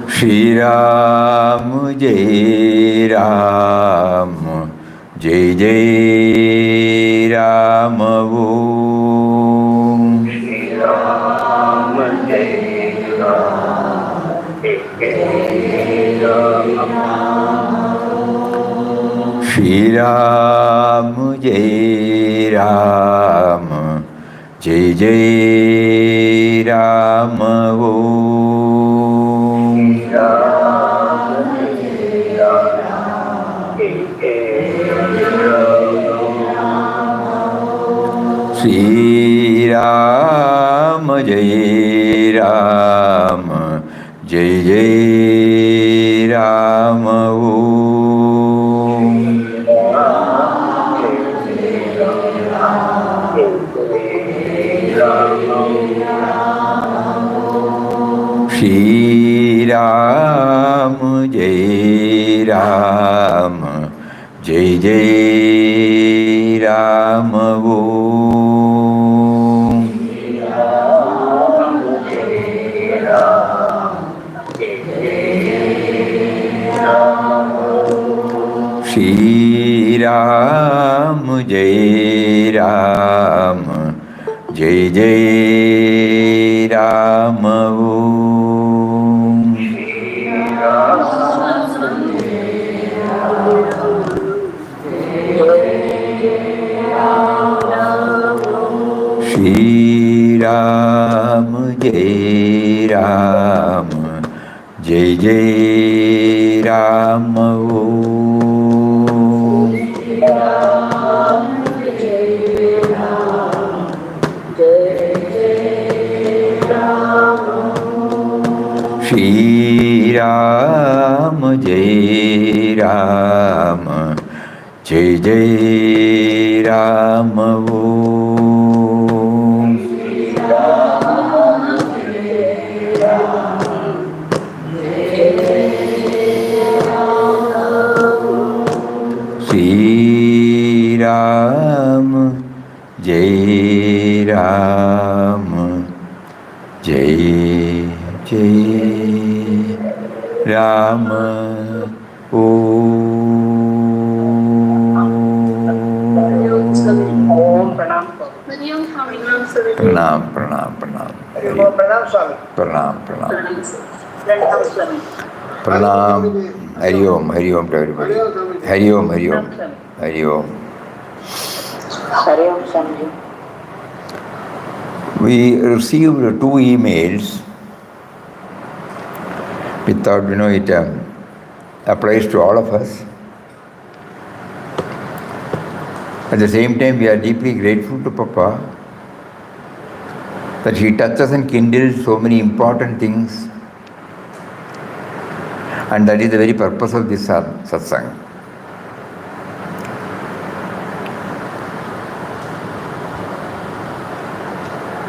Shri Ram Jai Ram, Jai Jai Ram Om. Shri Ram Jai Ram, Jai Jai Ram. Shri Ram Jai Ram, Jai Jai Ram Om. Shri Ram Jai Ram, Jai Jai Ram Om. Shri Ram Jai Ram, Jai Jai Ram Om. Shri Ram Jai Ram, Jai Jai Ram Om. Shri Ram Jai Ram, Jai Jai Ram Om. Shri Ram Jai Ram, Jai Jai Ram Om. Shri Ram Jai Ram, Jai Jai Ram Om. Pranam, pranam, pranam. Pranam, Swami. Pranam, pranam. Pranam. Hari Om, Hari Om to everybody. Hari Om, Hari Om. Hari Om. Hari Om, Swami. We received 2 emails. We thought, it applies to all of us. At the same time, we are deeply grateful to Papa that he touches and kindles so many important things, and that is the very purpose of this Satsang.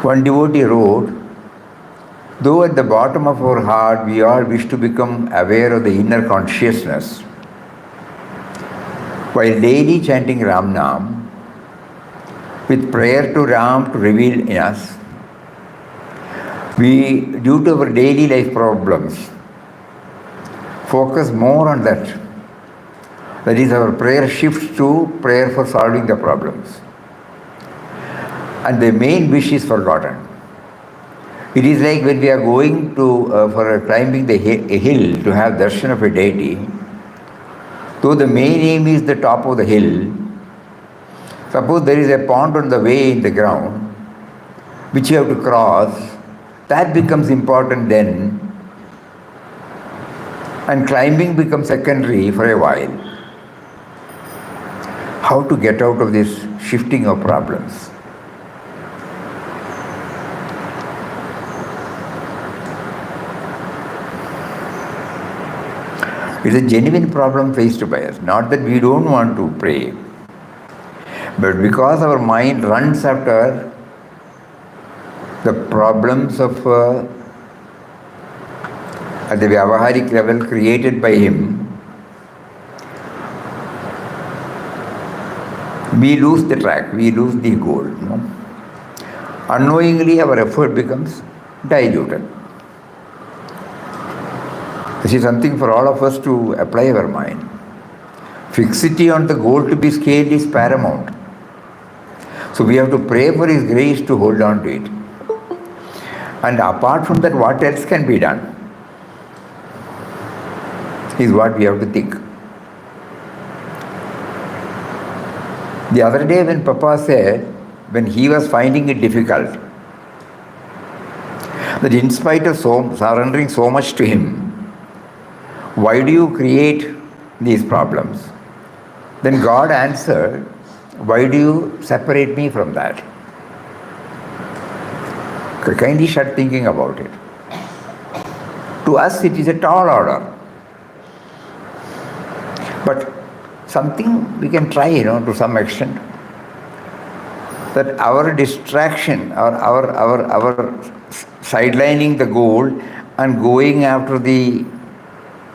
One devotee wrote, though at the bottom of our heart we all wish to become aware of the inner consciousness, while daily chanting Ram Nam, with prayer to Ram to reveal in us, we, due to our daily life problems, focus more on that. That is, our prayer shifts to prayer for solving the problems. And the main wish is forgotten. It is like when we are going to for climbing a hill to have darshan of a deity. Though the main aim is the top of the hill, suppose there is a pond on the way in the ground which you have to cross, that becomes important then, and climbing becomes secondary for a while. How to get out of this shifting of problems? It's a genuine problem faced by us. Not that we don't want to pray, but because our mind runs after the problems of at the Vyavaharik level created by him, we lose the track, we lose the goal. unknowingly our effort becomes diluted. This is something for all of us to apply our mind. Fixity on the goal to be scaled is paramount. So we have to pray for His grace to hold on to it. And apart from that, what else can be done is what we have to think. The other day when Papa said, when he was finding it difficult, that in spite of surrendering so much to Him, why do you create these problems? Then God answered, why do you separate me from that? Kindly start thinking about it. To us it is a tall order. But something we can try, to some extent. That our distraction, our sidelining the goal and going after the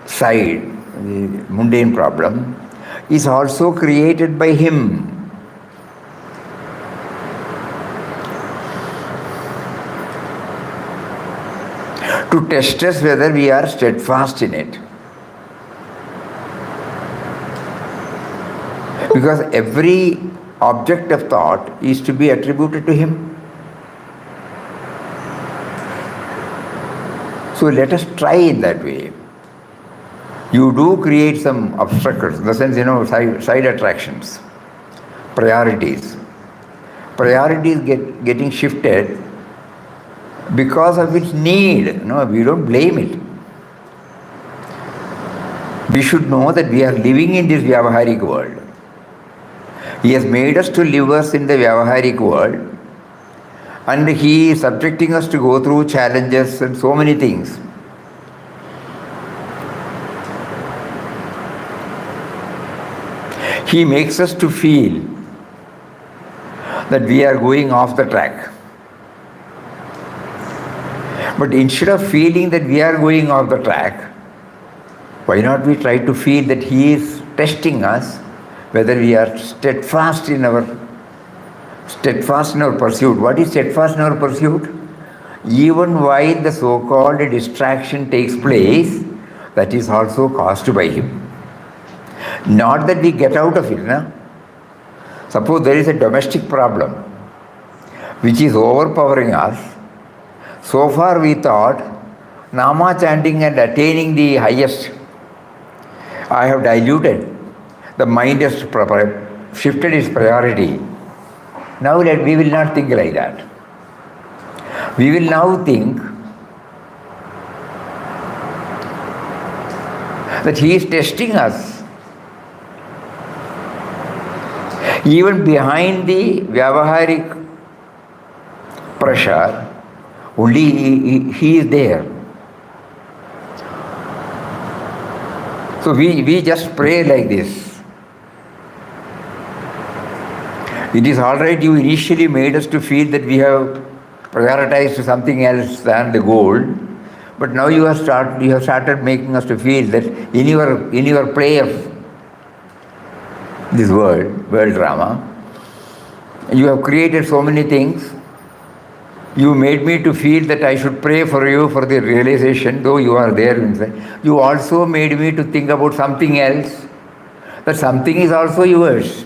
side, the mundane problem, is also created by Him. To test us whether we are steadfast in it. Because every object of thought is to be attributed to Him. So let us try in that way. You do create some obstacles, in the sense, side attractions, priorities. Priorities getting shifted because of its need. No, we don't blame it. We should know that we are living in this Vyavaharik world. He has made us to live us in the Vyavaharik world, and He is subjecting us to go through challenges and so many things. He makes us to feel that we are going off the track. But instead of feeling that we are going off the track, why not we try to feel that He is testing us, whether we are steadfast in our pursuit. What is steadfast in our pursuit? Even while the so-called distraction takes place, that is also caused by Him. Not that we get out of it. No? Suppose there is a domestic problem which is overpowering us. So far we thought, Nama chanting and attaining the highest, I have diluted. The mind has shifted its priority. Now we will not think like that. We will now think that He is testing us. Even behind the Vyavaharik pressure, only He is there. So we just pray like this. It is all right, you initially made us to feel that we have prioritized something else than the goal, but now you have started making us to feel that in your play of this world drama, you have created so many things. You made me to feel that I should pray for you for the realization, though you are there inside. You also made me to think about something else, that something is also yours.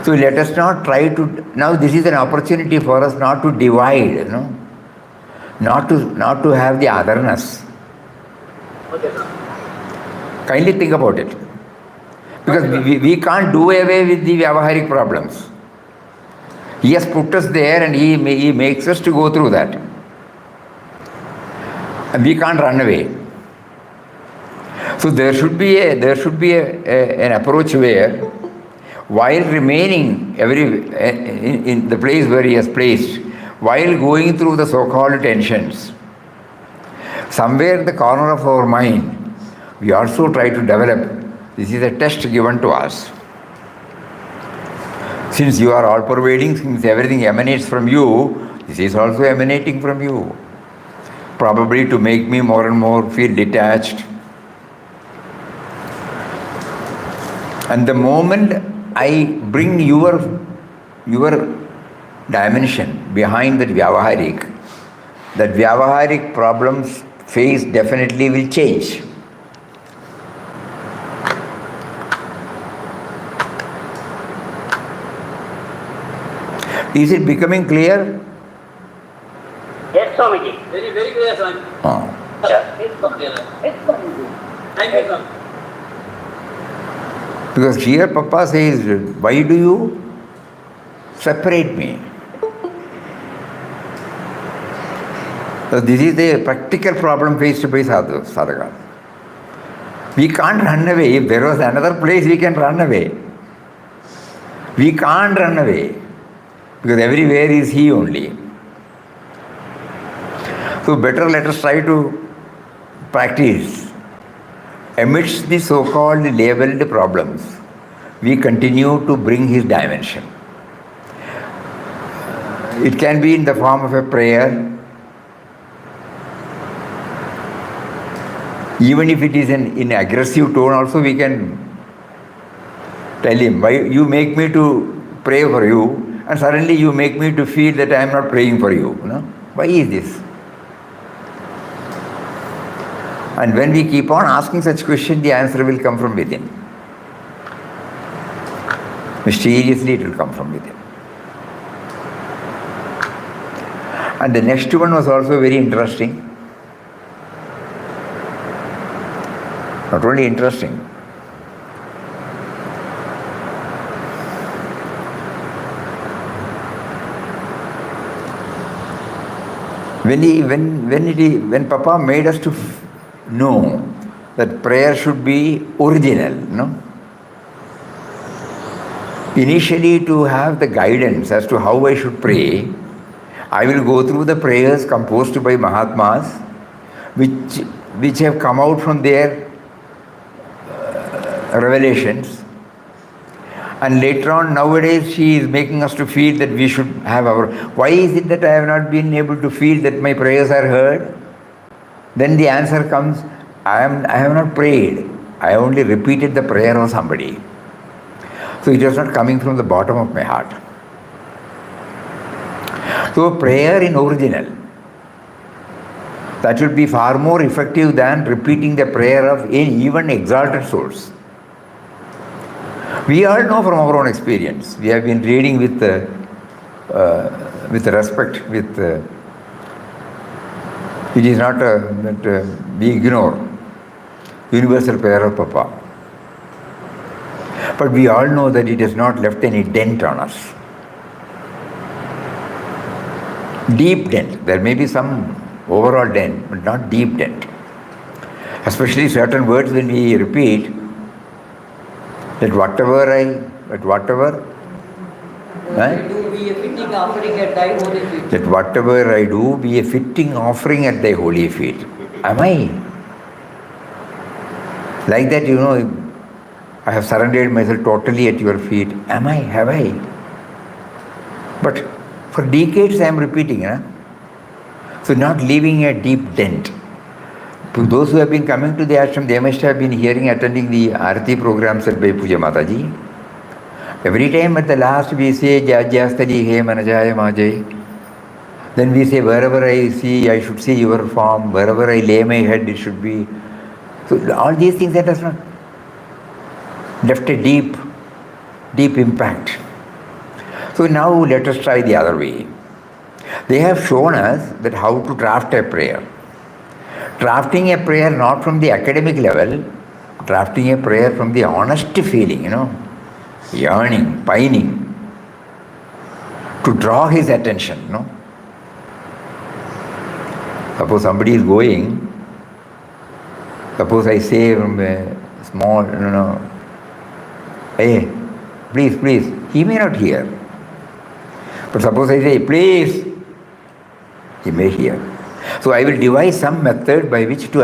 So let us not try to, now this is an opportunity for us not to divide, not to have the otherness. Kindly think about it. Because we can't do away with the Vyavaharik problems. He has put us there and he makes us to go through that. And we can't run away. So there should be an approach where, while remaining in the place where He has placed, while going through the so-called tensions, somewhere in the corner of our mind, we also try to develop, this is a test given to us. Since you are all-pervading, since everything emanates from you, this is also emanating from you. Probably to make me more and more feel detached. And the moment I bring your your dimension behind that Vyavaharik problems face definitely will change. Is it becoming clear? Yes, Swamiji. Very, very clear, Swami. Yes, Swamiji. Thank you, Swami. Because here Papa says, why do you separate me? So this is the practical problem faced by sadhaka. We can't run away. If there was another place we can run away. We can't run away. Because everywhere is he only. So better let us try to practice. Amidst the so-called labeled problems, we continue to bring his dimension. It can be in the form of a prayer, even if it is in aggressive tone also we can tell him, why you make me to pray for you and suddenly you make me to feel that I am not praying for you. No? Why is this? And when we keep on asking such questions, the answer will come from within. Mysteriously it will come from within. And the next one was also very interesting. Not only interesting, when Papa made us to know that prayer should be original, no? Initially, to have the guidance as to how I should pray, I will go through the prayers composed by Mahatmas, which have come out from their revelations. And later on, nowadays, she is making us to feel that we should have our... Why is it that I have not been able to feel that my prayers are heard? Then the answer comes, I have not prayed. I only repeated the prayer of somebody. So it was not coming from the bottom of my heart. So prayer in original, that should be far more effective than repeating the prayer of even exalted souls. We all know from our own experience. We have been reading with respect, it is not that we ignore universal prayer of Papa. But we all know that it has not left any dent on us. Deep dent. There may be some overall dent, but not deep dent. Especially certain words when we repeat, that whatever I do be a fitting offering at thy holy feet. That whatever I do be a fitting offering at thy holy feet. Am I? Like that, I have surrendered myself totally at your feet. Am I? Have I? But for decades I am repeating. So not leaving a deep dent. To those who have been coming to the ashram, they must have been attending the Arati programs at by Puja Mataji. Every time at the last we say, Jajastali he manajaya majay. Then we say, wherever I see, I should see your form. Wherever I lay my head, it should be. So all these things that has not left a deep impact. So now let us try the other way. They have shown us that how to draft a prayer. Drafting a prayer not from the academic level, drafting a prayer from the honest feeling, yearning, pining, to draw his attention, Suppose somebody is going, suppose I say from a small, hey, please, he may not hear. But suppose I say, please, he may hear. So I will devise some method by which to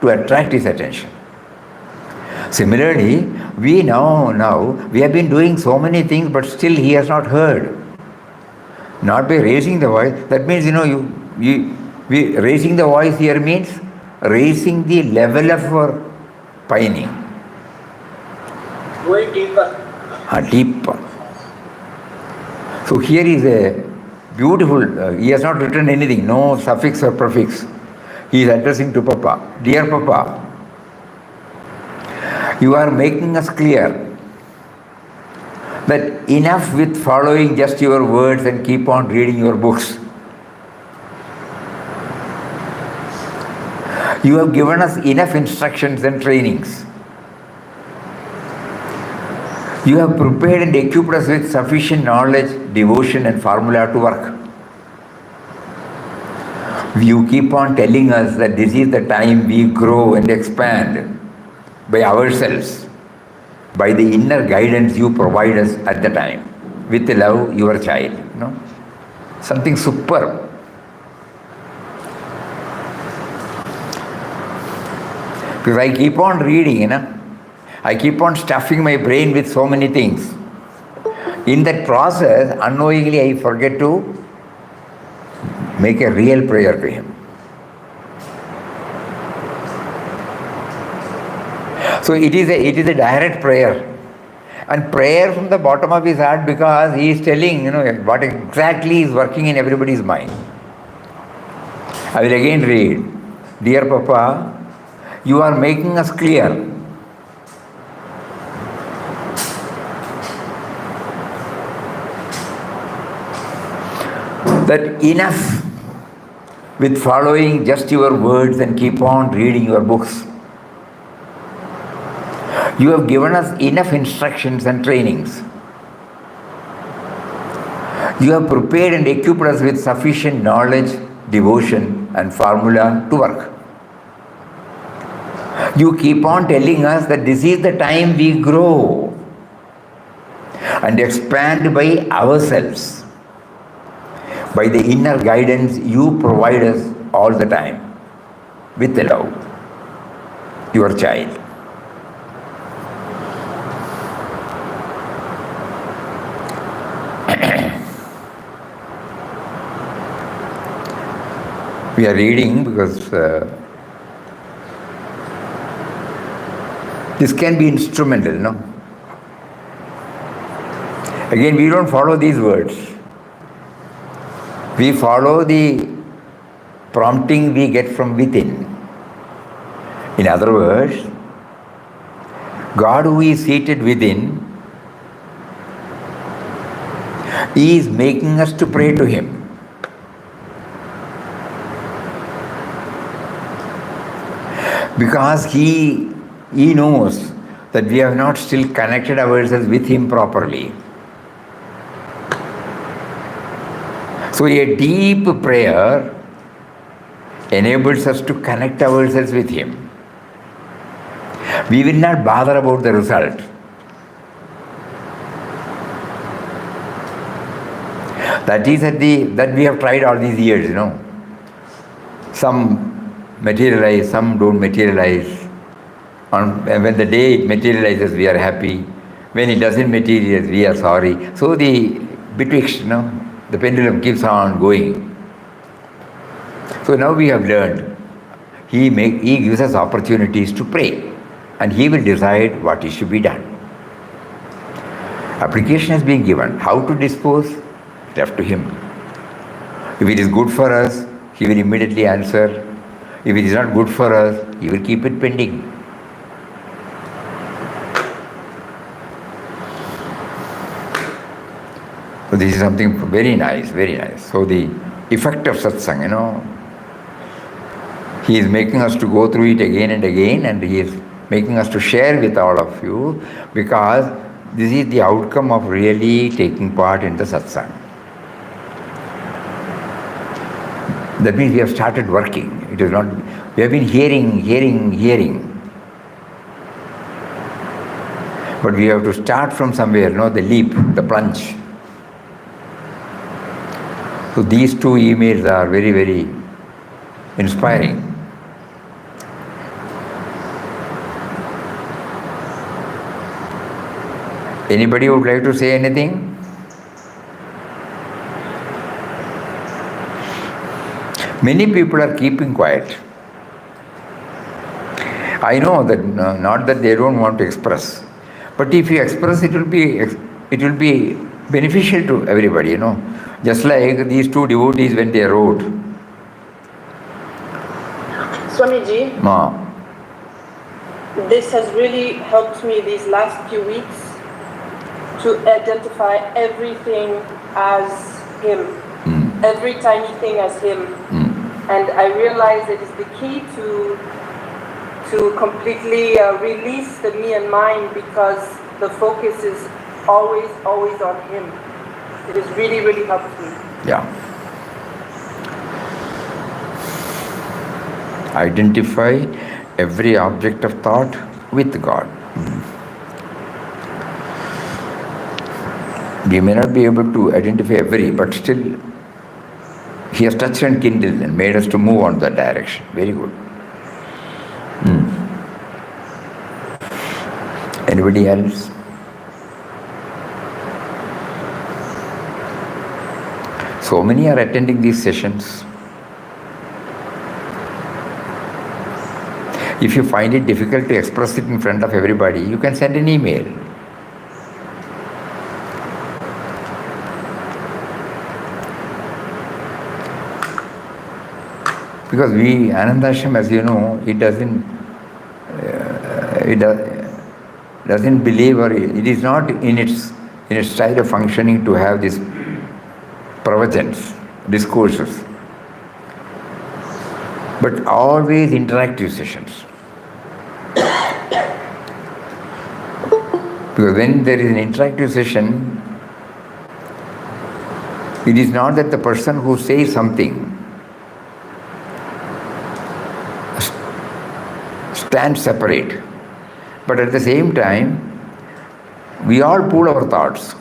attract his attention. Similarly, we now we have been doing so many things, but still he has not heard. Not by raising the voice. That means raising the voice here means raising the level of our pining. Going deeper. Deeper. So here is a beautiful, he has not written anything, no suffix or prefix. He is addressing to Papa. Dear Papa, you are making us clear that enough with following just your words and keep on reading your books. You have given us enough instructions and trainings. You have prepared and equipped us with sufficient knowledge, devotion and formula to work. You keep on telling us that this is the time we grow and expand by ourselves, by the inner guidance you provide us at the time. With love, your child. Something superb. Because I keep on reading, I keep on stuffing my brain with so many things. In that process, unknowingly I forget to make a real prayer to him. So it is a direct prayer. And prayer from the bottom of his heart, because he is telling, what exactly is working in everybody's mind. I will again read. Dear Papa, you are making us clear that enough with following just your words and keep on reading your books. You have given us enough instructions and trainings. You have prepared and equipped us with sufficient knowledge, devotion and formula to work. You keep on telling us that this is the time we grow and expand by ourselves, by the inner guidance you provide us all the time, with love, your child. We are reading because this can be instrumental, Again, we don't follow these words. We follow the prompting we get from within. In other words, God who is seated within is making us to pray to him. Because he knows that we have not still connected ourselves with him properly. So a deep prayer enables us to connect ourselves with him. We will not bother about the result. That is that we have tried all these years, Some materialize, some don't materialize. When the day it materializes, we are happy. When it doesn't materialize, we are sorry. So the betwixt, the pendulum keeps on going. So now we have learned. He gives us opportunities to pray, and he will decide what is to be done. Application has been given. How to dispose? Left to him. If it is good for us, he will immediately answer. If it is not good for us, he will keep it pending. So this is something very nice, very nice. So the effect of satsang, he is making us to go through it again and again, and he is making us to share with all of you, because this is the outcome of really taking part in the satsang. That means we have started working. It is not, we have been hearing. But we have to start from somewhere, the leap, the plunge. So these two emails are very, very inspiring. Anybody would like to say anything? Many people are keeping quiet. I know that not that they don't want to express, but if you express, it will be beneficial to everybody, Just like these two devotees when they wrote, Swamiji, Ma, this has really helped me these last few weeks to identify everything as him, every tiny thing as him. And I realize it is the key to completely release the me and mine, because the focus is always on him. It has really, really helped me. yeah. Identify every object of thought with God. We may not be able to identify every, but still he has touched and kindled and made us to move on that direction. Very good. Anybody else? So many are attending these sessions. If you find it difficult to express it in front of everybody, you can send an email. Because Anandashram, as you know, it doesn't believe, or it is not in its style of functioning to have these pravachans, discourses, but always interactive sessions. Because when there is an interactive session, it is not that the person who says something stands separate, but at the same time, we all pool our thoughts.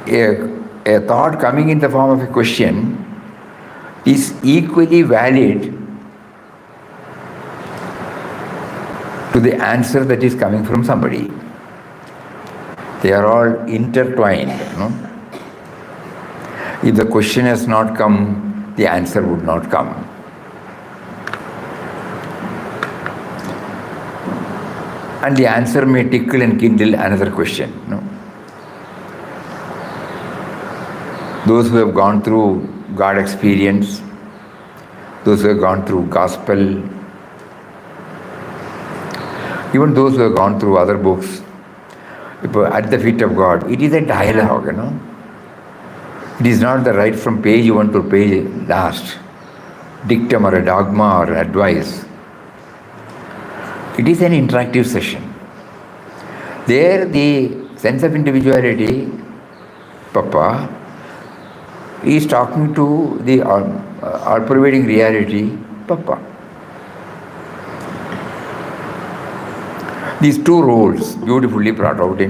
A thought coming in the form of a question is equally valid to the answer that is coming from somebody. They are all intertwined. If the question has not come, the answer would not come. And the answer may tickle and kindle another question. Those who have gone through God experience, those who have gone through gospel, even those who have gone through other books, at the feet of God, it is a dialogue, It is not the right from page 1 to page last, dictum or a dogma or advice. It is an interactive session. There the sense of individuality, Papa, is talking to the all-pervading reality, Papa. These two roles beautifully brought out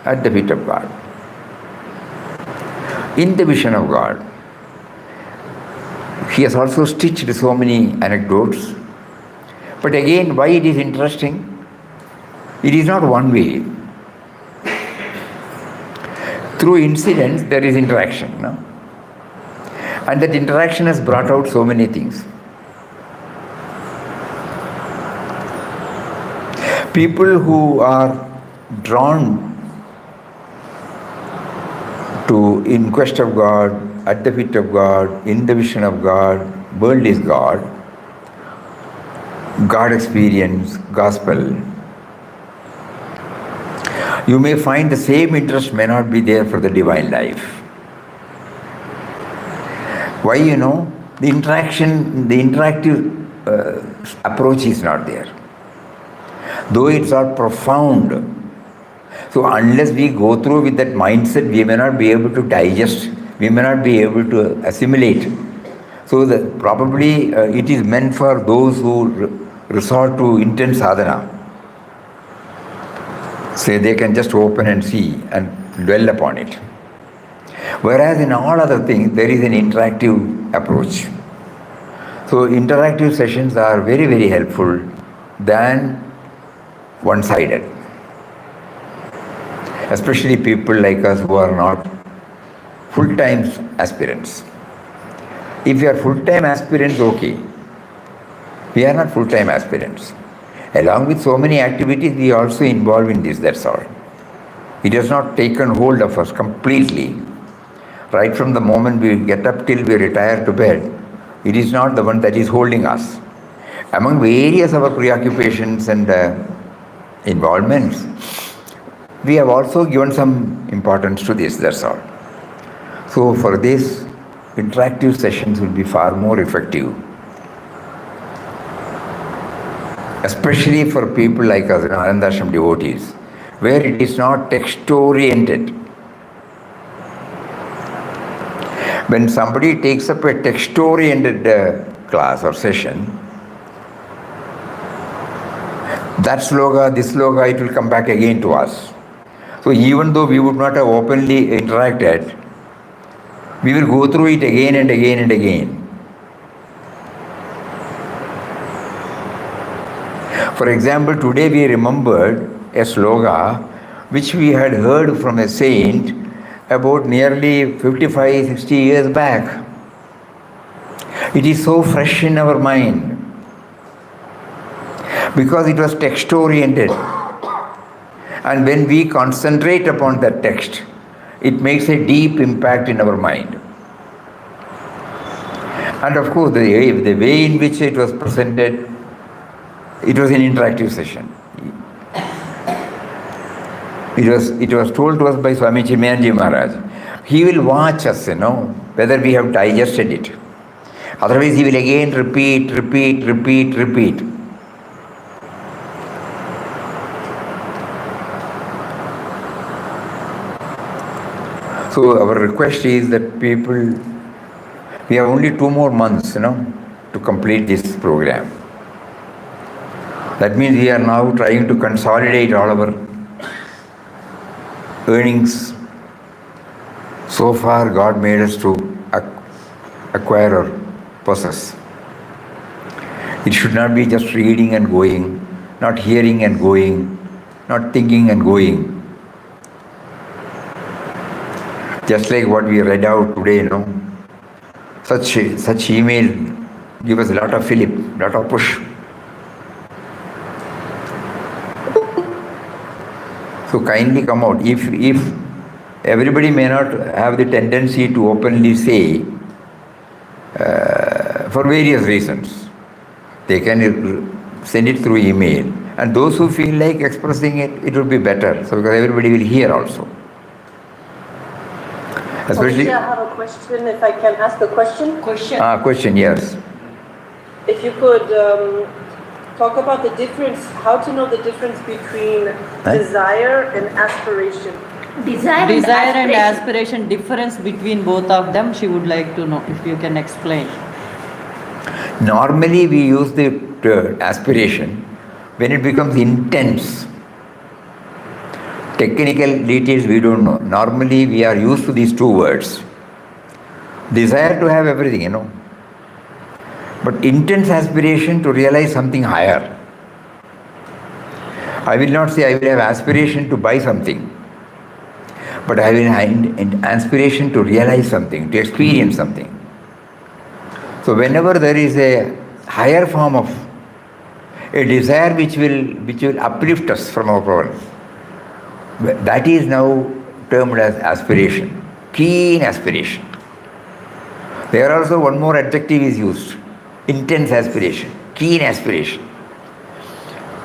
at the feet of God. In the vision of God, he has also stitched so many anecdotes. But again, why it is interesting? It is not one way. Through incidents, there is interaction. And that interaction has brought out so many things. People who are drawn to in quest of God, at the feet of God, in the vision of God, world is God, God experience, gospel, you may find the same interest may not be there for the divine life. Why, the interactive approach is not there. Though it's all profound. So unless we go through with that mindset, we may not be able to digest, we may not be able to assimilate. So probably it is meant for those who resort to intense sadhana. Say they can just open and see and dwell upon it. Whereas in all other things, there is an interactive approach. So interactive sessions are very, very helpful than one-sided. Especially people like us who are not full-time aspirants. If you are full-time aspirants, okay. We are not full-time aspirants. Along with so many activities, we are also involved in this, that's all. It has not taken hold of us completely. Right from the moment we get up till we retire to bed, it is not the one that is holding us. Among various our preoccupations and involvements, we have also given some importance to this, that's all. So for this, interactive sessions will be far more effective. Especially for people like us, Anandashram devotees, where it is not text-oriented. When somebody takes up a text-oriented class or session, that sloga, this sloga, it will come back again to us. So even though we would not have openly interacted, we will go through it again and again and again. For example, today we remembered a sloga which we had heard from a saint about nearly 55, 60 years back. It is so fresh in our mind because it was text-oriented. And when we concentrate upon that text, it makes a deep impact in our mind. And of course, the way in which it was presented, it was an interactive session. It was told to us by Swami Chimayanji Maharaj. He will watch us, whether we have digested it. Otherwise, he will again repeat. So our request is that people, we have only 2 more months, to complete this program. That means we are now trying to consolidate all our earnings. So far, God made us to acquire or possess. It should not be just reading and going, not hearing and going, not thinking and going. Just like what we read out today, such email give us a lot of fillip, lot of push. So kindly come out. If everybody may not have the tendency to openly say, for various reasons, they can send it through email. And those who feel like expressing it, it would be better. So because everybody will hear also. Especially, I have a question, if I can ask a question. Question, yes. If you could talk about the difference, how to know the difference between desire and aspiration. Desire and aspiration, difference between both of them, she would like to know, if you can explain. Normally we use the aspiration when it becomes intense. Technical details we don't know. Normally we are used to these 2 words. Desire to have everything, But intense aspiration to realize something higher. I will not say I will have aspiration to buy something, but I will have aspiration to realize something, to experience something. So whenever there is a higher form of a desire which will uplift us from our problems, that is now termed as aspiration, keen aspiration. There also one more adjective is used, intense aspiration, keen aspiration.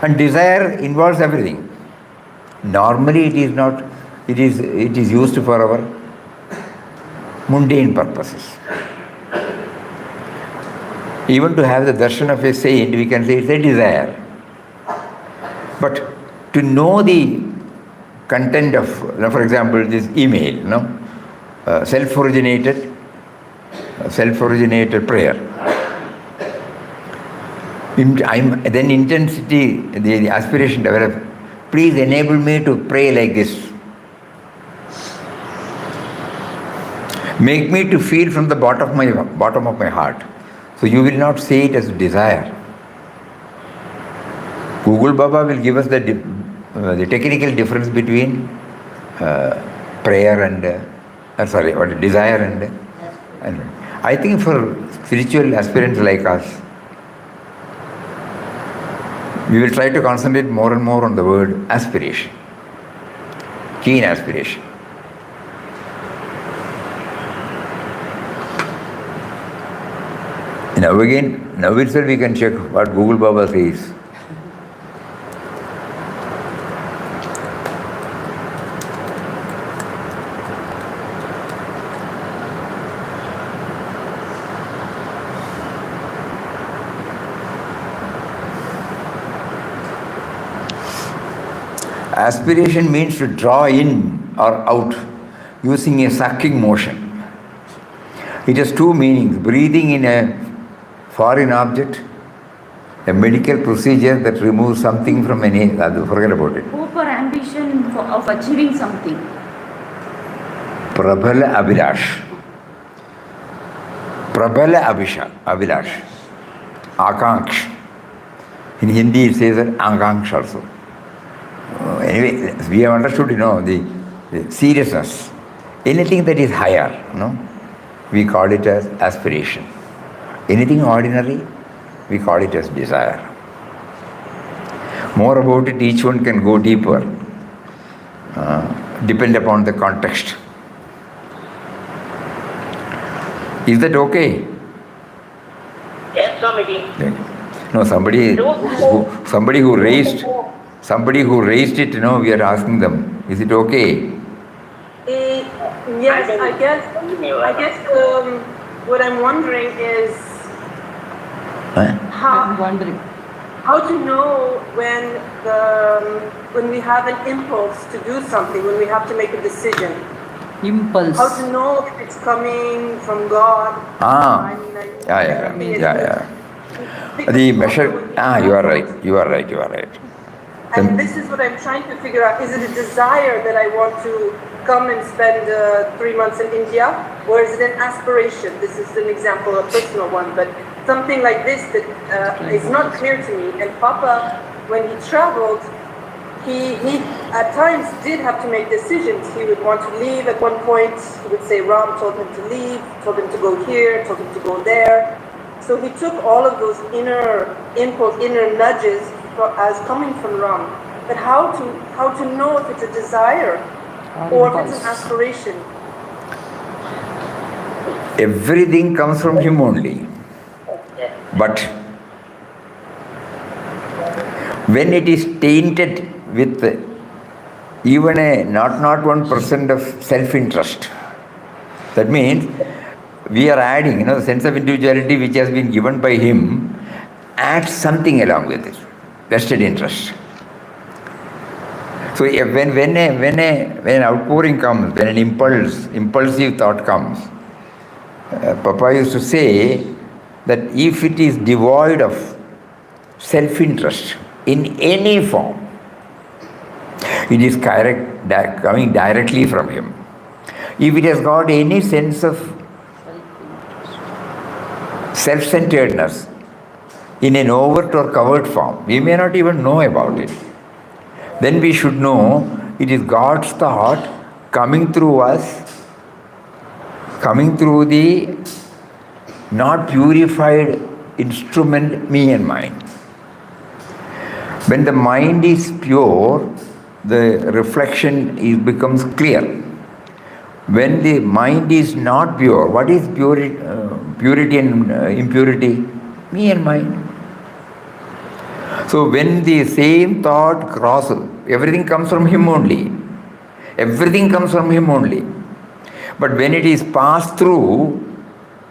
And desire involves everything. Normally it is not, it is used for our mundane purposes. Even to have the darshan of a saint, we can say it's a desire. But to know the content of, for example, this email, self-originated prayer. Then intensity, the aspiration develops. Please enable me to pray like this. Make me to feel from the bottom of my heart. So you will not say it as desire. Google Baba will give us the technical difference between prayer and desire and I think for spiritual aspirants like us, we will try to concentrate more and more on the word aspiration. keen aspiration. Now itself we can check what Google Baba says. Aspiration means to draw in or out using a sucking motion. It has two meanings: breathing in a foreign object, a medical procedure that removes something from any, forget about it. Hope or ambition of achieving something. Prabhala Abhilash. Prabhala Abhilash. Akanksh. In Hindi it says Akanksh also. Anyway, we have understood, the seriousness. Anything that is higher, we call it as aspiration. Anything ordinary, we call it as desire. More about it, each one can go deeper, depend upon the context. Is that okay? Yes, Swamiji. No, somebody who raised it, we are asking them, is it okay? Yes, I guess what I'm wondering is how to know when we have an impulse to do something, when we have to make a decision. Impulse. How to know if it's coming from God. Yeah. The measure, you are right. And this is what I'm trying to figure out. Is it a desire that I want to come and spend 3 months in India? Or is it an aspiration? This is an example, a personal one, but something like this that is not clear to me. And Papa, when he traveled, he at times did have to make decisions. He would want to leave at one point. He would say Ram told him to leave, told him to go here, told him to go there. So he took all of those inner impulse, inner nudges as coming from Ram. But how to know if it's a desire or if it's an aspiration? Everything comes from him only. But when it is tainted with even a not 1% of self-interest, that means we are adding, the sense of individuality which has been given by him adds something along with it, vested interest. So when an outpouring comes, when an impulsive thought comes, Papa used to say that if it is devoid of self-interest in any form, it is coming directly from him. If it has got any sense of self-centeredness in an overt or covert form, we may not even know about it. Then we should know it is God's thought coming through us, coming through the not purified instrument, me and mine. When the mind is pure, the reflection becomes clear. When the mind is not pure, what is purity and impurity? Me and mine. So when the same thought crosses, everything comes from him only. Everything comes from him only. But when it is passed through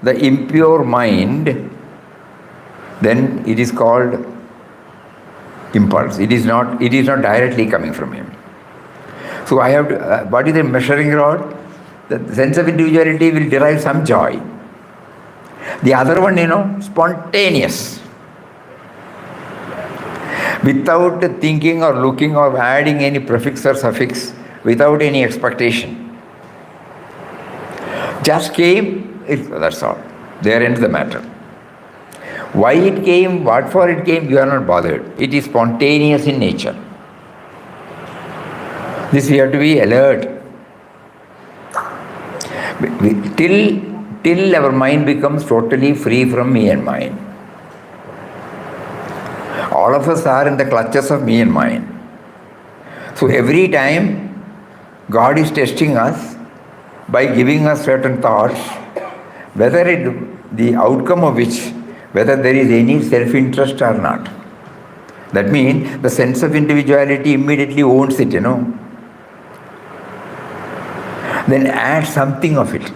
the impure mind, then it is called impulse. It is not directly coming from him. So I have to, what is the measuring rod? The sense of individuality will derive some joy. The other one, spontaneous. Without thinking or looking or adding any prefix or suffix, without any expectation. Just came, that's all. There ends the matter. Why it came, what for it came, you are not bothered. It is spontaneous in nature. This we have to be alert. Till our mind becomes totally free from me and mine. All of us are in the clutches of me and mine. So every time God is testing us by giving us certain thoughts, the outcome of which, whether there is any self-interest or not. That means the sense of individuality immediately owns it, Then add something of it.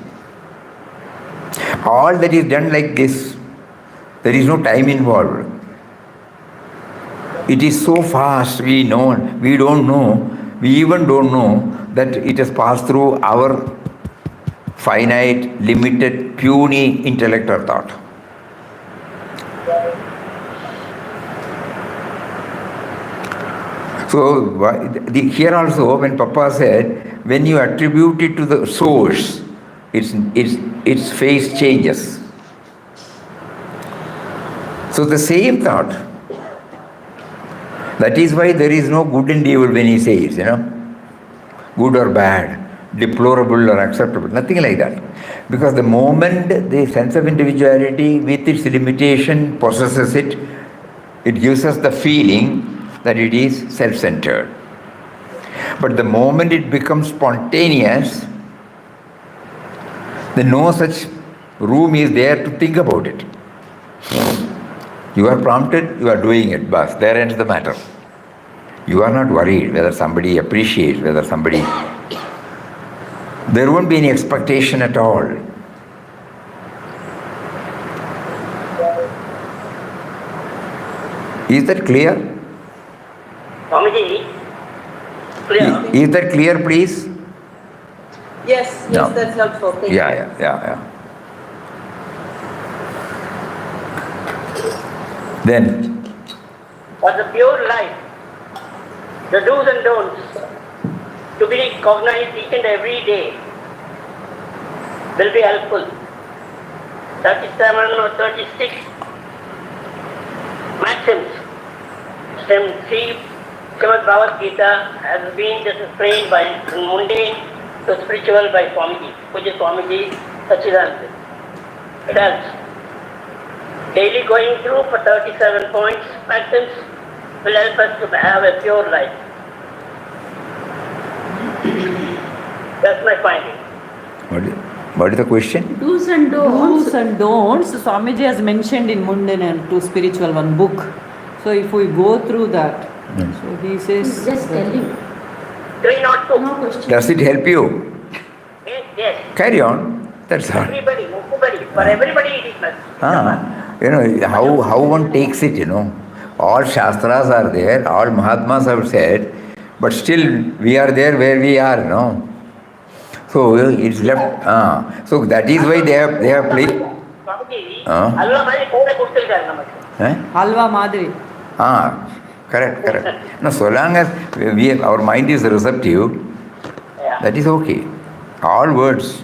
All that is done like this, there is no time involved. It is so fast, we even don't know that it has passed through our finite, limited, puny intellect or thought. So here also, when Papa said, when you attribute it to the source, its phase changes. So the same thought. That is why there is no good and evil when he says, good or bad, deplorable or acceptable, nothing like that. Because the moment the sense of individuality with its limitation possesses it, it gives us the feeling that it is self-centered. But the moment it becomes spontaneous, then no such room is there to think about it. You are prompted, you are doing it, bas, there ends the matter. You are not worried whether somebody appreciates, whether somebody... There won't be any expectation at all. Is that clear? Swamiji, clear? Is that clear, please? Yes, No. that's helpful. Thank you. Yeah. Then, For the pure life, the do's and don'ts to be recognized each and every day will be helpful. 37 or 36 maxims from Srimad Bhagavad Gita has been just explained by mundane to spiritual by Swamiji, Puja Swamiji Sachidananda. It helps. Daily going through for 37 points, maxims will help us to have a pure life. That's my finding. what is the question? Do's and don'ts. Do's and don'ts, Swamiji has mentioned in Mundane to Spiritual one book. So if we go through that, so he says... Just telling. 302. No question. Does it help you? Yes. Carry on. That's all. Everybody. For everybody it is must. How one takes it, All Shastras are there, all Mahatmas have said, but still we are there where we are, So it's left. So that is why they have played. Swamiji, Allah Mari Kode Kustilgar Namak. Halwa Madri. Correct. No, so long as our mind is receptive, that is okay. All words.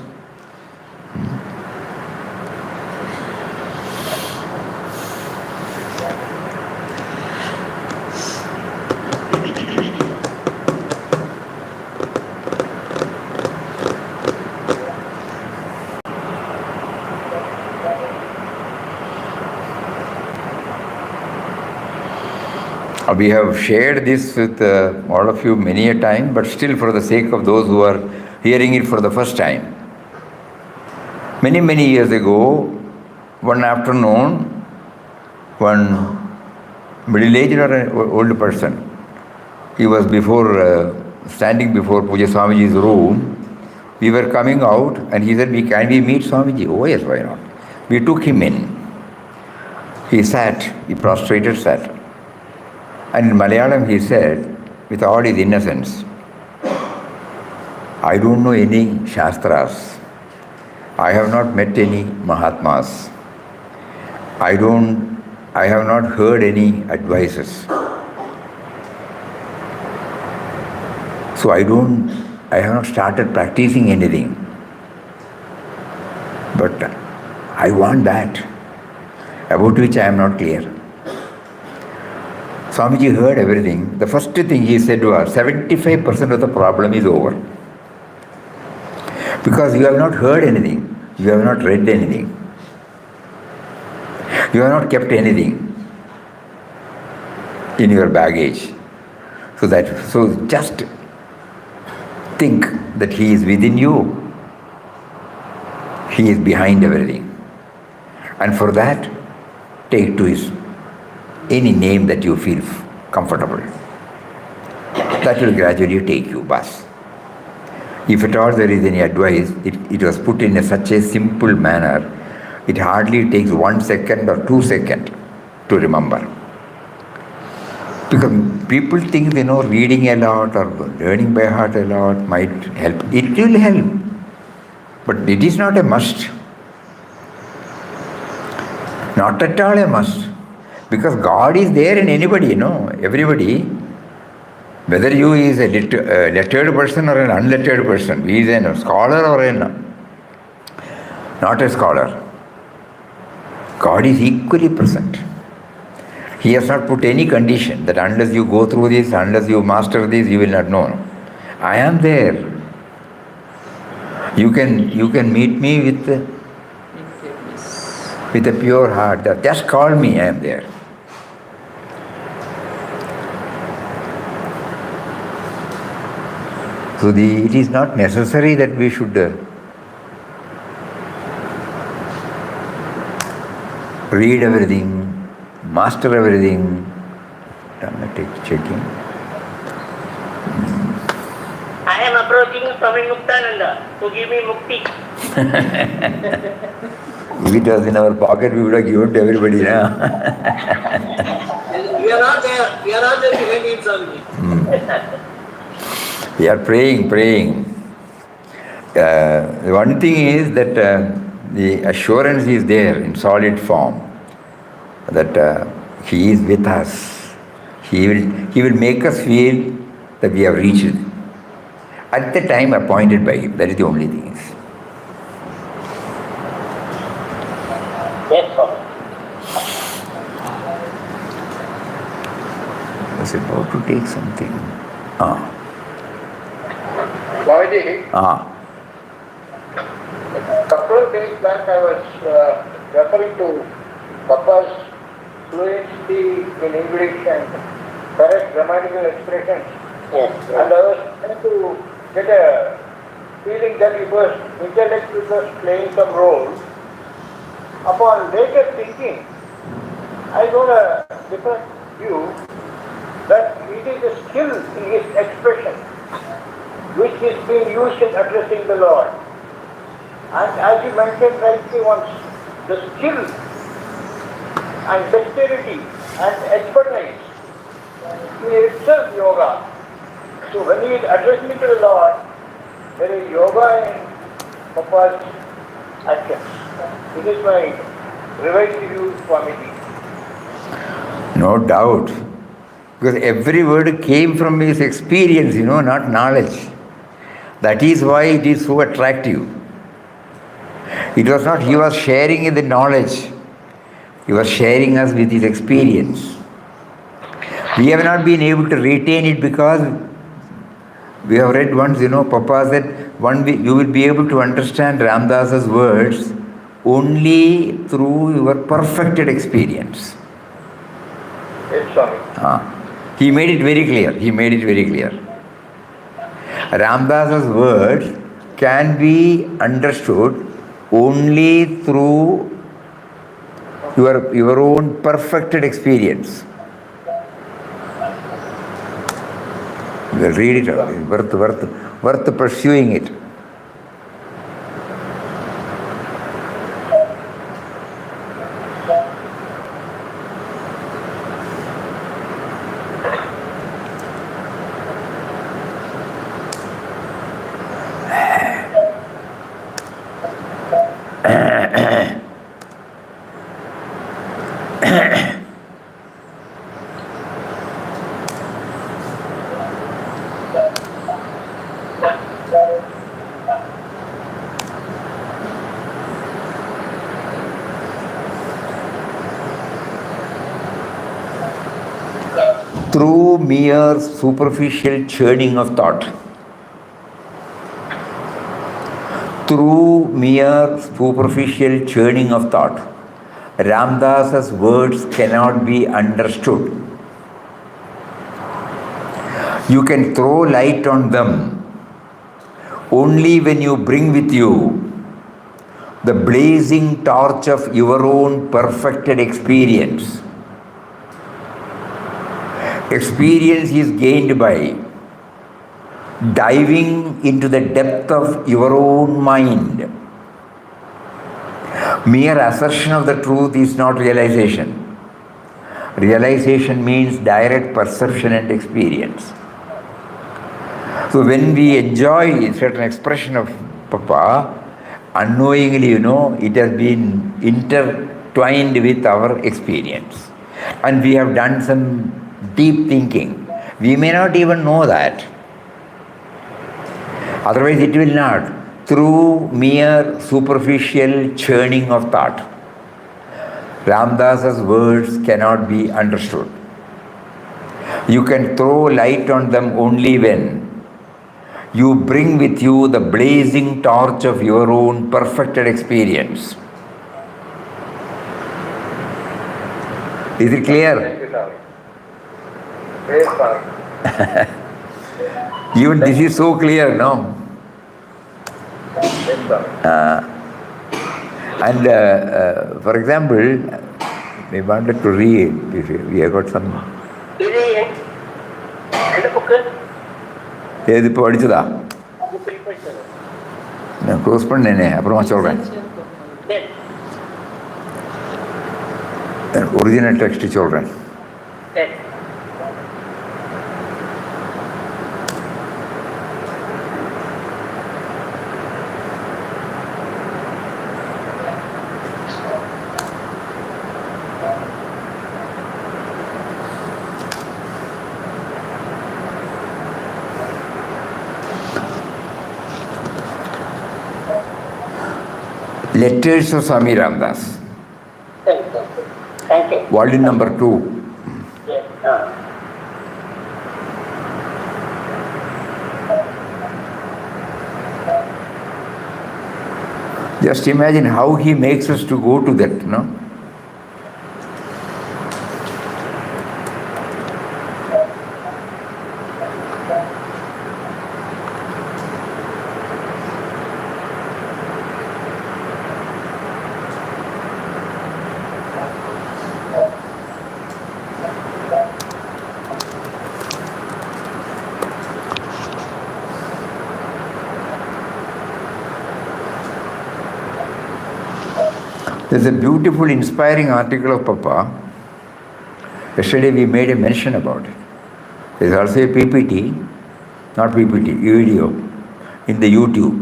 We have shared this with all of you many a time, but still for the sake of those who are hearing it for the first time. Many years ago, one afternoon, one middle-aged or an old person, he was standing before Puja Swamiji's room. We were coming out and he said, can we meet Swamiji? Oh yes, why not? We took him in. He prostrated sat. And in Malayalam he said, with all his innocence, I don't know any Shastras. I have not met any Mahatmas. I have not heard any advices. So I have not started practicing anything. But I want that, about which I am not clear. Swamiji heard everything. The first thing he said was, 75% of the problem is over. Because you have not heard anything. You have not read anything. You have not kept anything in your baggage. So just think that he is within you. He is behind everything. And for that, take to his any name that you feel comfortable. That will gradually take you, bas. If at all there is any advice, it was put in such a simple manner, it hardly takes 1 second or 2 seconds to remember. Because people think, reading a lot or learning by heart a lot might help. It will help. But it is not a must. Not at all a must. Because God is there in anybody, everybody. Whether you is a lettered person or an unlettered person, he is a scholar or not a scholar. God is equally present. He has not put any condition that unless you go through this, unless you master this, you will not know. I am there. You can meet me with a pure heart. Just call me, I am there. So it is not necessary that we should read everything, master everything. Checking. I am approaching Swami Muktananda to give me mukti. If it was in our pocket, we would have given to everybody. We are not there. We are not there behind him, Swami. We are praying. One thing is that the assurance is there in solid form that he is with us. He will make us feel that we have reached it at the time appointed by him. That is the only thing. Yes, Swami. I was about to take something. Swamiji, Ah. a couple of days back I was referring to Papa's fluency in English and correct grammatical expressions. Yes. And I was trying to get a feeling that it was intellect which was playing some role. Upon later thinking, I got a different view that it is a skill in his expression which is being used in addressing the Lord. And as you mentioned rightly once, the skill and dexterity and expertise in itself yoga. So when he is addressing to the Lord, there is yoga in Papa's actions. This is my revised view, Swamiji. No doubt. Because every word came from his experience, not knowledge. That is why it is so attractive. It was not he was sharing in the knowledge. He was sharing us with his experience. We have not been able to retain it because we have read once, Papa said, you will be able to understand Ramdas's words only through your perfected experience. Yes, Swami. He made it very clear. Ramdas's words can be understood only through your own perfected experience. We'll read it out. It's worth pursuing it. Through mere superficial churning of thought, Ramdas's words cannot be understood. You can throw light on them, Only when you bring with you the blazing torch of your own perfected experience. Experience is gained by diving into the depth of your own mind. Mere assertion of the truth is not realization. Realization means direct perception and experience. So when we enjoy a certain expression of Papa, unknowingly, it has been intertwined with our experience. And we have done some deep thinking. We may not even know that. Otherwise it will not. Through mere superficial churning of thought. Ramdas's words cannot be understood. You can throw light on them only when you bring with you the blazing torch of your own perfected experience. Is it clear? Thank you, sir. Great, sir. Even this is so clear, no? Yes, sir. For example, we wanted to read, we have got some. இது எந்த book ஏது இப்போ படிச்சதா நான் close பண்ணேனே அப்புறமா சொல்கிறேன். Original text சொல்கிறேன். Letters of Swami Ramdas. Thank you. Volume number 2. Yes. Just imagine how he makes us to go to that, no? There's a beautiful, inspiring article of Papa. Yesterday we made a mention about it. There's also a PPT, not PPT, video in the YouTube.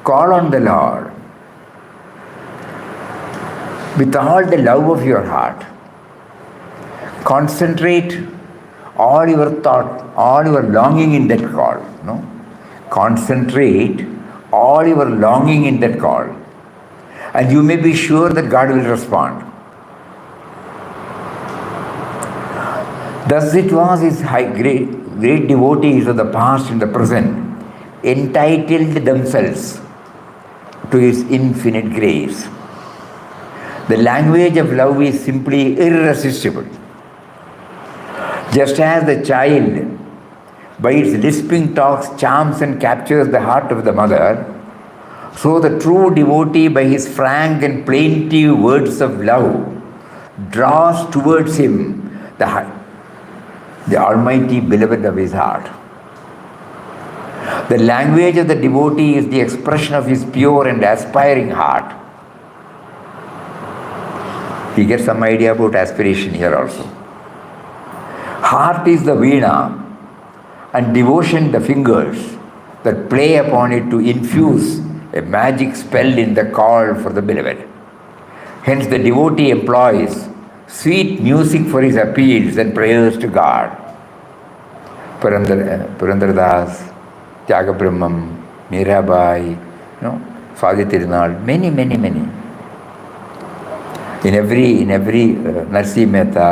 Call on the Lord with all the love of your heart. Concentrate all your thought, all your longing in that call. No? Concentrate all your longing in that call. And you may be sure that God will respond. Thus it was his great devotees of the past and the present entitled themselves to his infinite grace. The language of love is simply irresistible. Just as the child by its lisping talks charms and captures the heart of the mother, so the true devotee by his frank and plaintive words of love draws towards him the almighty beloved of his heart. The language of the devotee is the expression of his pure and aspiring heart. We get some idea about aspiration here also. Heart is the veena and devotion the fingers that play upon it to infuse a magic spell in the call for the beloved. Hence the devotee employs sweet music for his appeals and prayers to God. Purandradas, Tyagabrahmam, Mirabai, Swati Tirunal, many. In every Narsi Mehta,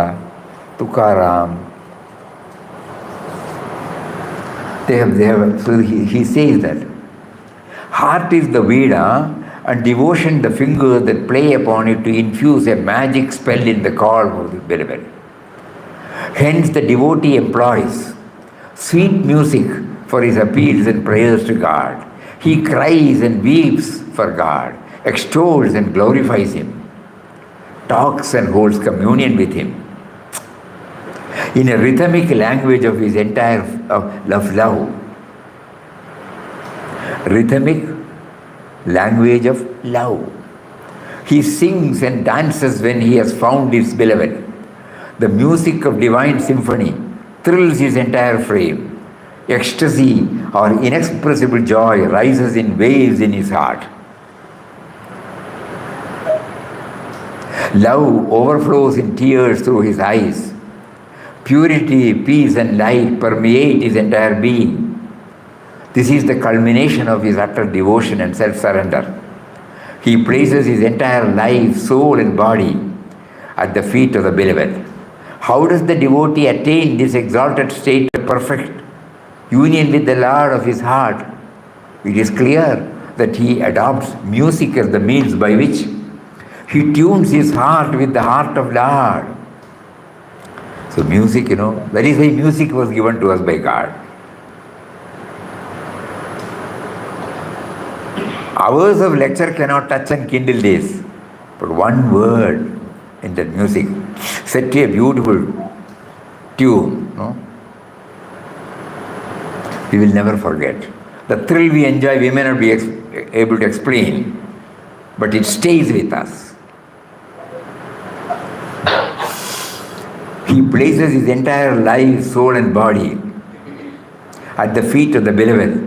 Tukaram, they have. So he says that heart is the Veda and devotion the finger that play upon it to infuse a magic spell in the call for the beloved. Hence the devotee employs sweet music for his appeals and prayers to God. He cries and weeps for God, extols and glorifies him, talks and holds communion with him. In a rhythmic language of his entire love. Rhythmic language of love. He sings and dances when he has found his beloved. The music of divine symphony thrills his entire frame. Ecstasy or inexpressible joy rises in waves in his heart. Love overflows in tears through his eyes. Purity, peace and light permeate his entire being. This is the culmination of his utter devotion and self-surrender. He places his entire life, soul and body at the feet of the beloved. How does the devotee attain this exalted state of perfect union with the Lord of his heart? It is clear that he adopts music as the means by which he tunes his heart with the heart of Lord. So music, that is why music was given to us by God. Hours of lecture cannot touch and kindle this, but one word in that music set to a beautiful tune, we will never forget. The thrill we enjoy, we may not be able to explain, but it stays with us. He places his entire life, soul and body at the feet of the beloved.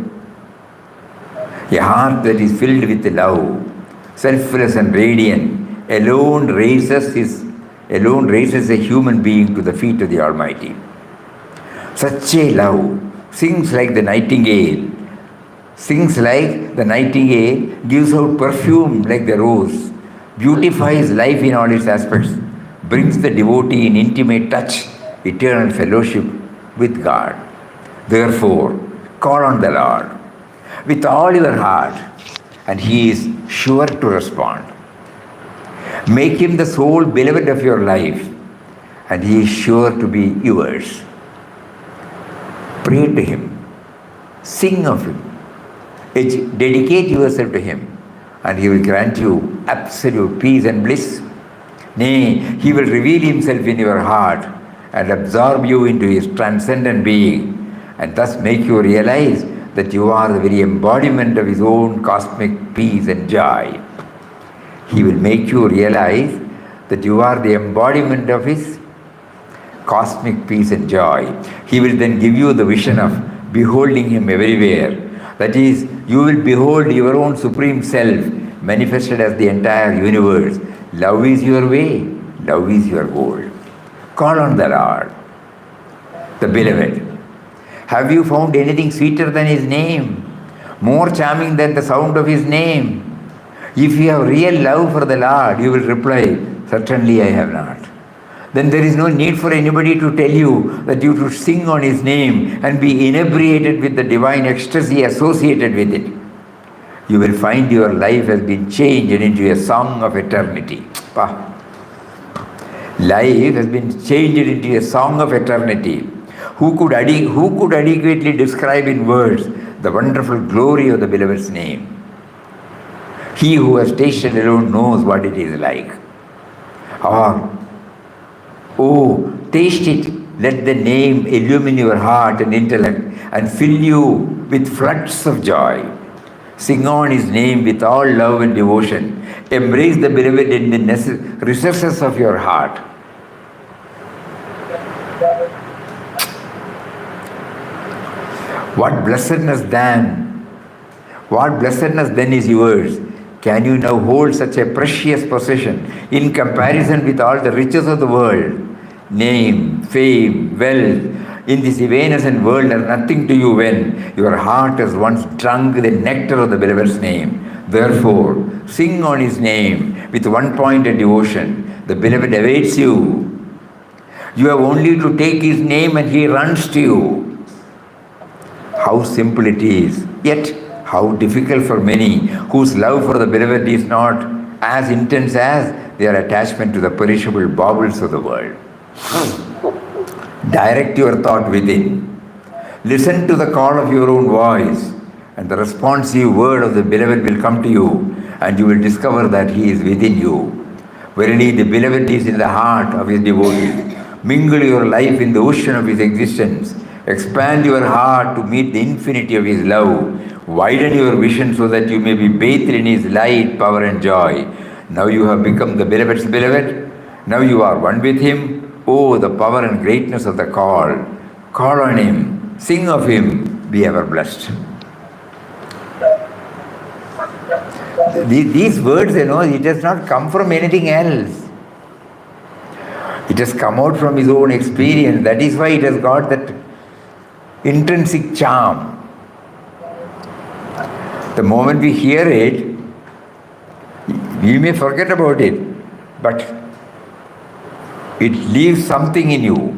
A heart that is filled with love, selfless and radiant, alone raises a human being to the feet of the Almighty. Such a love sings like the nightingale, gives out perfume like the rose, beautifies life in all its aspects, brings the devotee in intimate touch, eternal fellowship with God. Therefore, call on the Lord with all your heart, and he is sure to respond. Make him the sole beloved of your life, and he is sure to be yours. Pray to him, sing of him, dedicate yourself to him, and he will grant you absolute peace and bliss. Nay, he will reveal himself in your heart and absorb you into his transcendent being, and thus make you realize that you are the very embodiment of his own cosmic peace and joy. He will make you realize that you are the embodiment of his cosmic peace and joy. He will then give you the vision of beholding him everywhere. That is, you will behold your own supreme self manifested as the entire universe. Love is your way, love is your goal. Call on the Lord, the beloved. Have you found anything sweeter than his name, more charming than the sound of his name? If you have real love for the Lord, you will reply, certainly I have not. Then there is no need for anybody to tell you that you should sing on his name and be inebriated with the divine ecstasy associated with it. You will find your life has been changed into a song of eternity. Life has been changed into a song of eternity. Who could adequately describe in words the wonderful glory of the beloved's name? He who has tasted alone knows what it is like. Or, oh, taste it, let the name illumine your heart and intellect and fill you with floods of joy. Sing on his name with all love and devotion. Embrace the beloved in the recesses of your heart. What blessedness then is yours. Can you now hold such a precious possession in comparison with all the riches of the world? Name, fame, wealth in this evanescent world are nothing to you when your heart has once drunk the nectar of the beloved's name. Therefore, sing on his name with one-pointed devotion. The beloved awaits you. You have only to take his name and he runs to you. How simple it is, yet how difficult for many whose love for the beloved is not as intense as their attachment to the perishable baubles of the world. Direct your thought within. Listen to the call of your own voice, and the responsive word of the beloved will come to you, and you will discover that he is within you. Verily, the beloved is in the heart of his devotee. Mingle your life in the ocean of his existence. Expand your heart to meet the infinity of his love. Widen your vision so that you may be bathed in his light, power, and joy. Now you have become the beloved's beloved. Now you are one with him. Oh, the power and greatness of the call. Call on him. Sing of him. Be ever blessed. These words, it has not come from anything else. It has come out from his own experience. That is why it has got that intrinsic charm. The moment we hear it, we may forget about it, but it leaves something in you.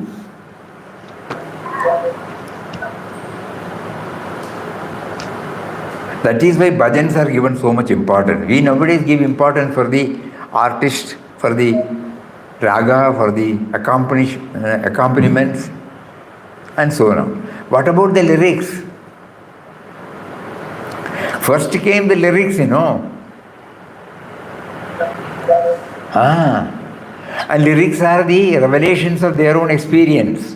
That is why bhajans are given so much importance. We nowadays give importance for the artist, for the raga, for the accompaniments, and so on. What about the lyrics? First came the lyrics, And lyrics are the revelations of their own experience.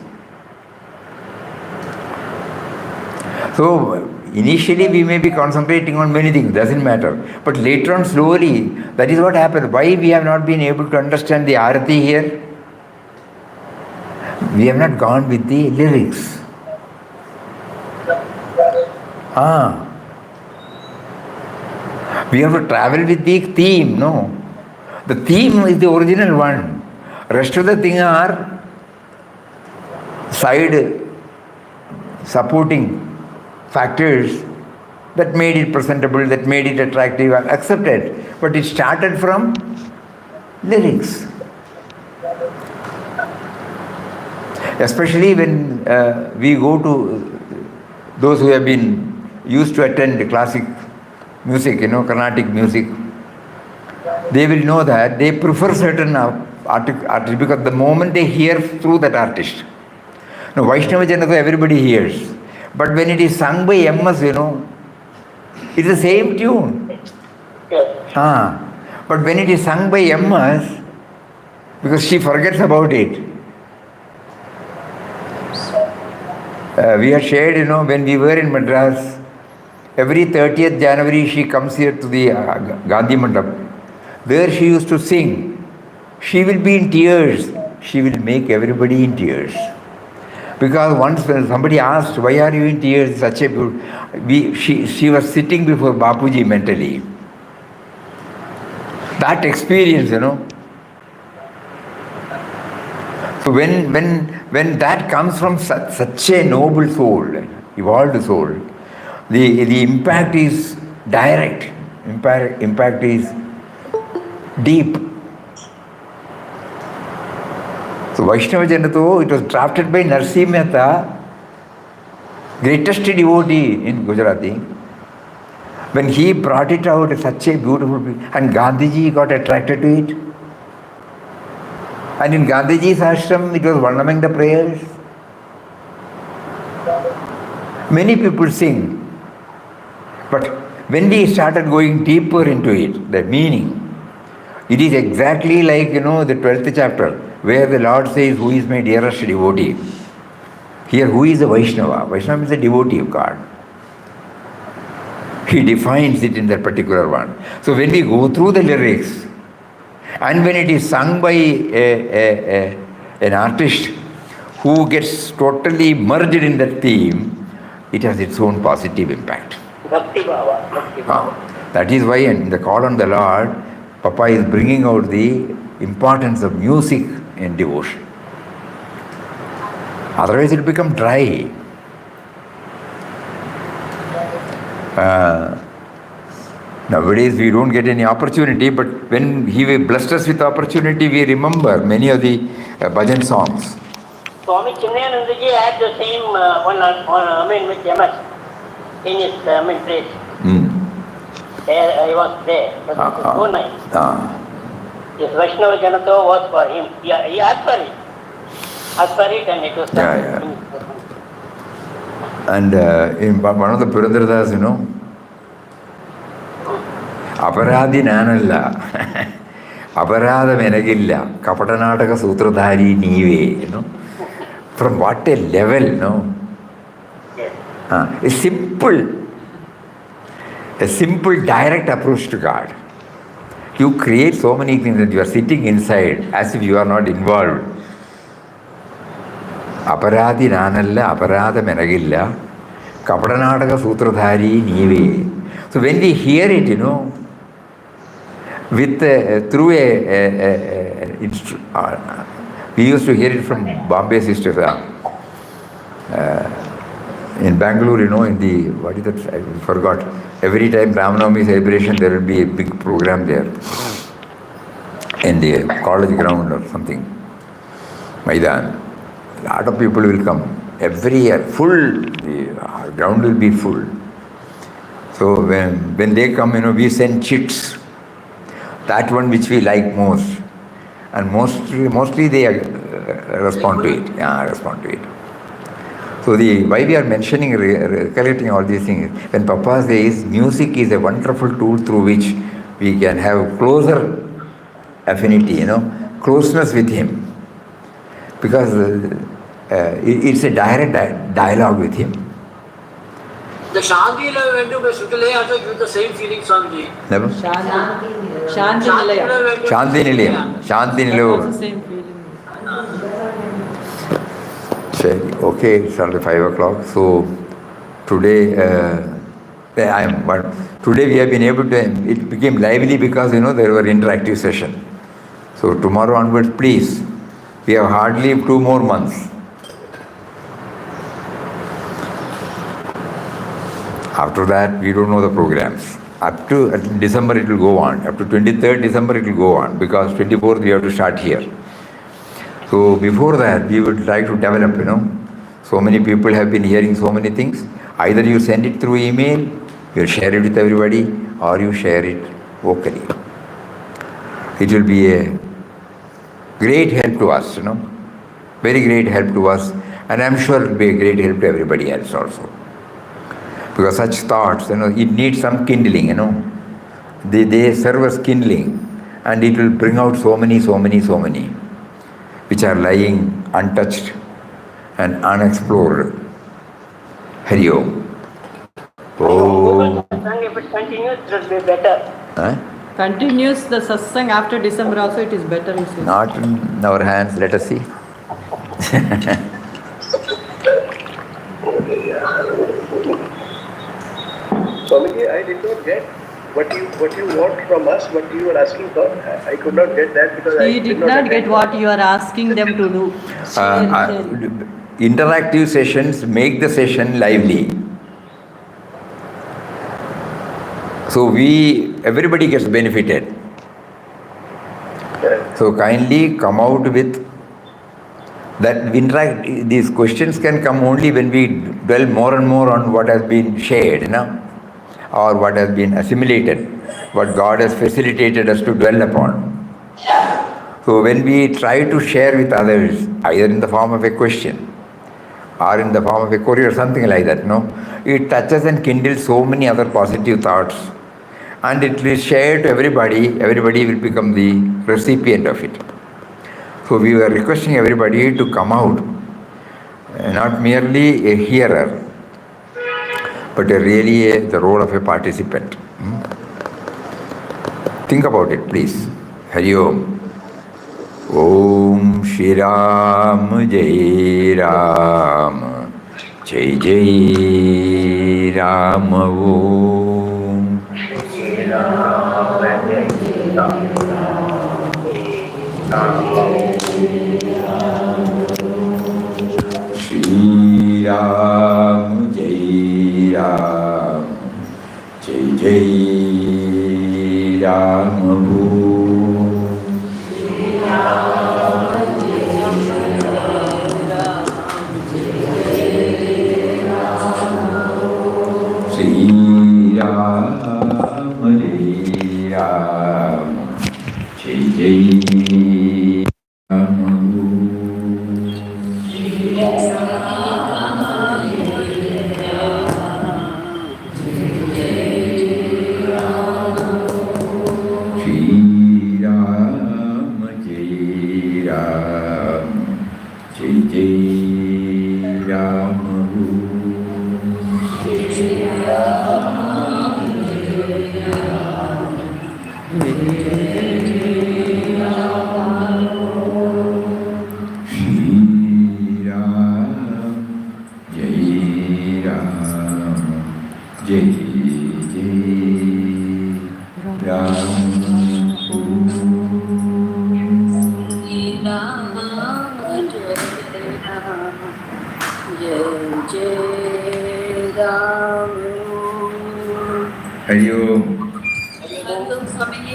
So, initially we may be concentrating on many things, doesn't matter. But later on, slowly, that is what happens. Why we have not been able to understand the arati here? We have not gone with the lyrics. We have to travel with the theme, no? The theme is the original one. Rest of the thing are side supporting factors that made it presentable, that made it attractive and accepted. But it started from lyrics. Especially when we go to those who have been used to attend classic music, Carnatic music, they will know that they prefer certain artists because the moment they hear through that artist. Now, Vaishnava Janata everybody hears. But when it is sung by MS, it's the same tune. Yes. But when it is sung by MS, because she forgets about it. We had shared, when we were in Madras, every 30th January she comes here to the Gandhi Mandap. There she used to sing. She will be in tears. She will make everybody in tears. Because once when somebody asked, why are you in tears? Such a she was sitting before Bapuji mentally. That experience, So when that comes from such a noble soul, evolved soul, the impact is direct. Impact is deep. So Vaishnava Janato, it was drafted by Narsi Mehta, greatest devotee in Gujarati. When he brought it out, such a beautiful, and Gandhiji got attracted to it. And in Gandhiji's ashram, it was one among the prayers. Many people sing. But when we started going deeper into it, the meaning, it is exactly like, the 12th chapter, where the Lord says, who is my dearest devotee? Here, who is a Vaishnava? Vaishnava is a devotee of God. He defines it in that particular one. So when we go through the lyrics, and when it is sung by an artist who gets totally merged in that theme, it has its own positive impact. Bhakti Bhava. That is why in the call on the Lord, Papa is bringing out the importance of music in devotion. Otherwise it will become dry. Nowadays we don't get any opportunity, but when he blessed us with opportunity, we remember many of the bhajan songs. Swami Chinmayanandaji had the same with MS in his place. There I was there. But it was so nice. This Vaishnava Janata was for him. He asked for it. And it was done. And in one of the Purandaradas, Aparadi Nanalla, Aparada Menagilla, Kapatanataka Sutradhari Nive, From what a level, A simple direct approach to God. You create so many things that you are sitting inside as if you are not involved. Aparadi Nanalla, Aparada Menagilla, Kapadanataka Sutradhari Nive. So when we hear it, with through we used to hear it from Bombay sisters in Bangalore, in the, what is that, I forgot. Every time Ramanavami celebration, there will be a big program there in the college ground or something, Maidan. A lot of people will come. Every year, full, the ground will be full. So when they come, we send chits. That one which we like most. And mostly they respond to it. Yeah, respond to it. So why we are mentioning, recollecting all these things, when Papa says music is a wonderful tool through which we can have closer affinity, closeness with him. Because it's a direct dialogue with him. The Shanti Lila went to Sukalaya also give the same feeling, Swamiji. Never? Shanti Nilaya. Shanti Nilayam. Shanti Nilayam. Same feeling. Okay, it's only 5 o'clock. So today, today we have been able to, it became lively because, there were interactive session. So tomorrow onwards, please, we have hardly 2 more months. After that, we don't know the programs. Up to December it will go on. Up to 23rd December it will go on because 24th we have to start here. So before that, we would like to develop, So many people have been hearing so many things. Either you send it through email, you share it with everybody, or you share it vocally. It will be a great help to us, Very great help to us. And I'm sure it will be a great help to everybody else also. Because such thoughts, it needs some kindling, They serve as kindling. And it will bring out so many, which are lying untouched and unexplored. Hari Om. If it continues, it will be better. Continues the satsang after December also, it is better, you say. Not in our hands, let us see. Swamiji, I did not get what you want from us, what you were asking for. I could not get that because He did not get what you are asking them to do. Interactive sessions make the session lively. So everybody gets benefited. So kindly come out with that these questions can come only when we dwell more and more on what has been shared, or what has been assimilated, what God has facilitated us to dwell upon. So when we try to share with others, either in the form of a question or in the form of a query or something like that, it touches and kindles so many other positive thoughts, and it is shared to everybody will become the recipient of it. So we were requesting everybody to come out, not merely a hearer, but really the role of a participant. Think about it, please. Hari Om. Om Shri Ram Jai Ram Jai Jai Ram Om Shri Ram Jai Ram Shri Ram Jai Ram Jai Jai Ram Om Shri Ram Jai Ram Jai Jai Ram Jai Jai Ram. Hari Om.